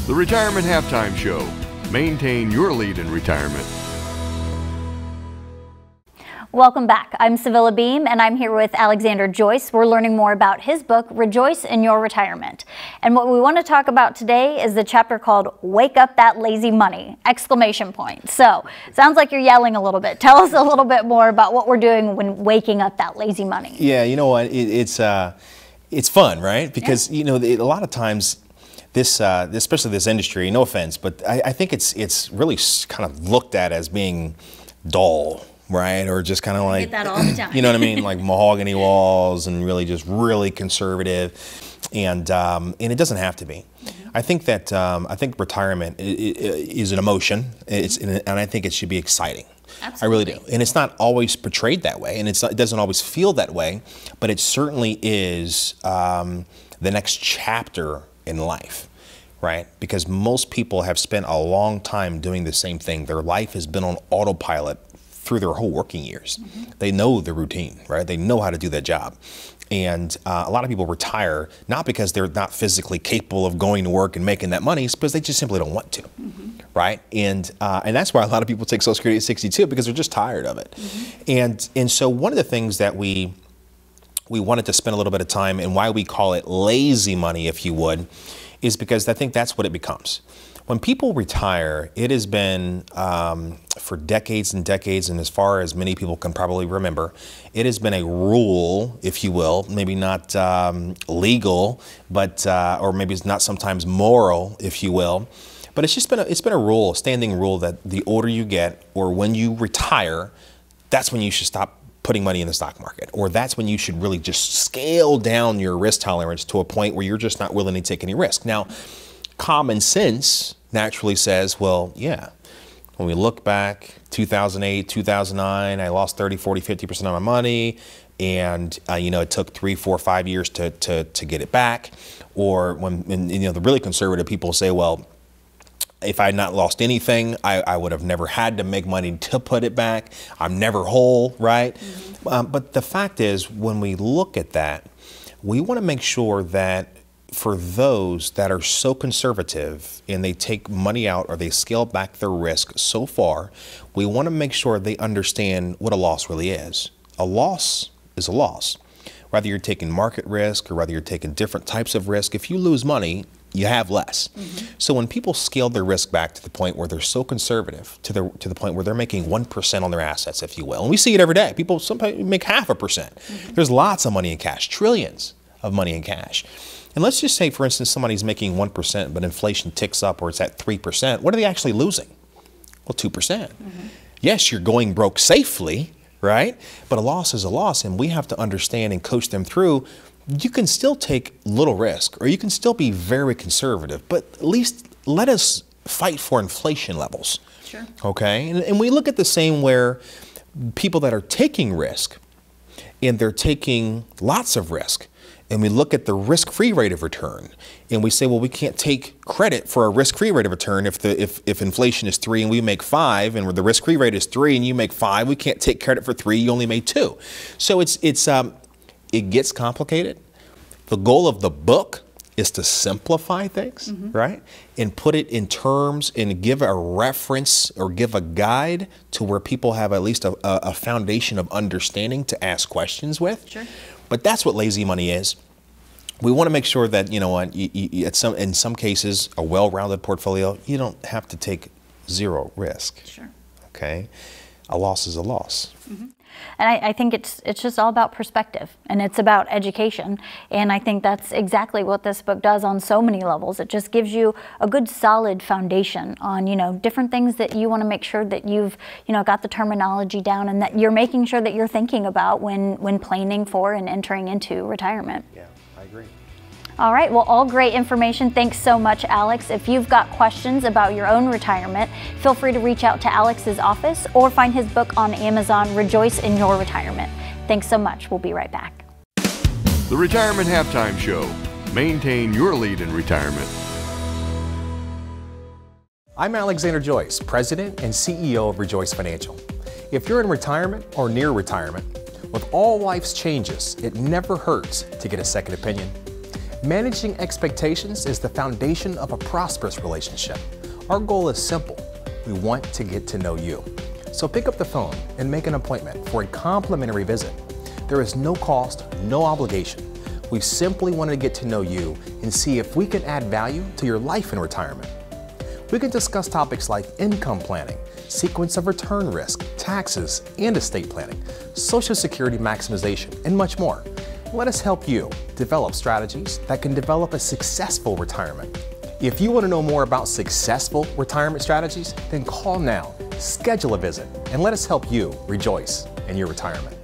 The Retirement Halftime Show. Maintain your lead in retirement. Welcome back. I'm Sevilla Beam, and I'm here with Alexander Joyce. We're learning more about his book, Rejoice in Your Retirement. And what we want to talk about today is the chapter called Wake Up That Lazy Money! Exclamation point. So, sounds like you're yelling a little bit. Tell us a little bit more about what we're doing when waking up that lazy money. Yeah, you know what? It's fun, right? Because, you know, a lot of times, especially this industry, no offense, but I think it's really kind of looked at as being dull. Right, or just kind of like, get that all the time. You know what I mean, like mahogany walls and really conservative, and it doesn't have to be. Mm-hmm. I think retirement is an emotion. And I think it should be exciting. Absolutely. I really do, and it's not always portrayed that way, and it doesn't always feel that way, but it certainly is the next chapter in life. Right? Because most people have spent a long time doing the same thing. Their life has been on autopilot through their whole working years. Mm-hmm. They know the routine, right? They know how to do that job. And a lot of people retire not because they're not physically capable of going to work and making that money, it's because they just simply don't want to, right? And that's why a lot of people take Social Security at 62, because they're just tired of it. Mm-hmm. And so one of the things that we wanted to spend a little bit of time, and why we call it lazy money, if you would, is because I think that's what it becomes. When people retire, it has been for decades and decades, and as far as many people can probably remember, it has been a rule, if you will, maybe not legal, but or maybe it's not sometimes moral, if you will, but it's been a rule, a standing rule, that the older you get, or when you retire, that's when you should stop putting money in the stock market, or that's when you should really just scale down your risk tolerance to a point where you're just not willing to take any risk. Now, common sense naturally says, well, yeah, when we look back, 2008, 2009, I lost 30, 40, 50% of my money, and you know, it took 3, 4, 5 years to get it back. Or when you know, the really conservative people say, well, if I had not lost anything, I would have never had to make money to put it back. I'm never whole, right? Mm-hmm. But the fact is, when we look at that, we want to make sure that for those that are so conservative and they take money out or they scale back their risk so far, we want to make sure they understand what a loss really is. A loss is a loss. Whether you're taking market risk or whether you're taking different types of risk, if you lose money, you have less. Mm-hmm. So when people scale their risk back to the point where they're so conservative, to the point where they're making 1% on their assets, if you will, and we see it every day. People sometimes make 0.5%. Mm-hmm. There's lots of money in cash, trillions of money in cash. And let's just say, for instance, somebody's making 1%, but inflation ticks up or it's at 3%. What are they actually losing? Well, 2%. Mm-hmm. Yes, you're going broke safely, right? But a loss is a loss, and we have to understand and coach them through. You can still take little risk, or you can still be very conservative, but at least let us fight for inflation levels. Sure. Okay? And we look at the same where people that are taking risk, and they're taking lots of risk, and we look at the risk-free rate of return, and we say, well, we can't take credit for a risk-free rate of return if inflation is 3 and we make 5, and the risk-free rate is 3 and you make 5, we can't take credit for 3, you only made 2. So it gets complicated. The goal of the book is to simplify things, right? And put it in terms and give a reference or give a guide to where people have at least a foundation of understanding to ask questions with. Sure. But that's what lazy money is. We want to make sure that, you know what, in some cases, a well-rounded portfolio, you don't have to take zero risk. Sure. Okay? A loss is a loss. Mm-hmm. And I think it's just all about perspective, and it's about education. And I think that's exactly what this book does on so many levels. It just gives you a good solid foundation on, you know, different things that you want to make sure that you've, you know, got the terminology down, and that you're making sure that you're thinking about when planning for and entering into retirement. Yeah, I agree. All right, well, all great information. Thanks so much, Alex. If you've got questions about your own retirement, feel free to reach out to Alex's office or find his book on Amazon, Rejoice in Your Retirement. Thanks so much. We'll be right back. The Retirement Halftime Show. Maintain your lead in retirement. I'm Alexander Joyce, President and CEO of ReJoyce Financial. If you're in retirement or near retirement, with all life's changes, it never hurts to get a second opinion. Managing expectations is the foundation of a prosperous relationship. Our goal is simple. We want to get to know you. So pick up the phone and make an appointment for a complimentary visit. There is no cost, no obligation. We simply want to get to know you and see if we can add value to your life in retirement. We can discuss topics like income planning, sequence of return risk, taxes and estate planning, Social Security maximization, and much more. Let us help you develop strategies that can develop a successful retirement. If you want to know more about successful retirement strategies, then call now, schedule a visit, and let us help you rejoice in your retirement.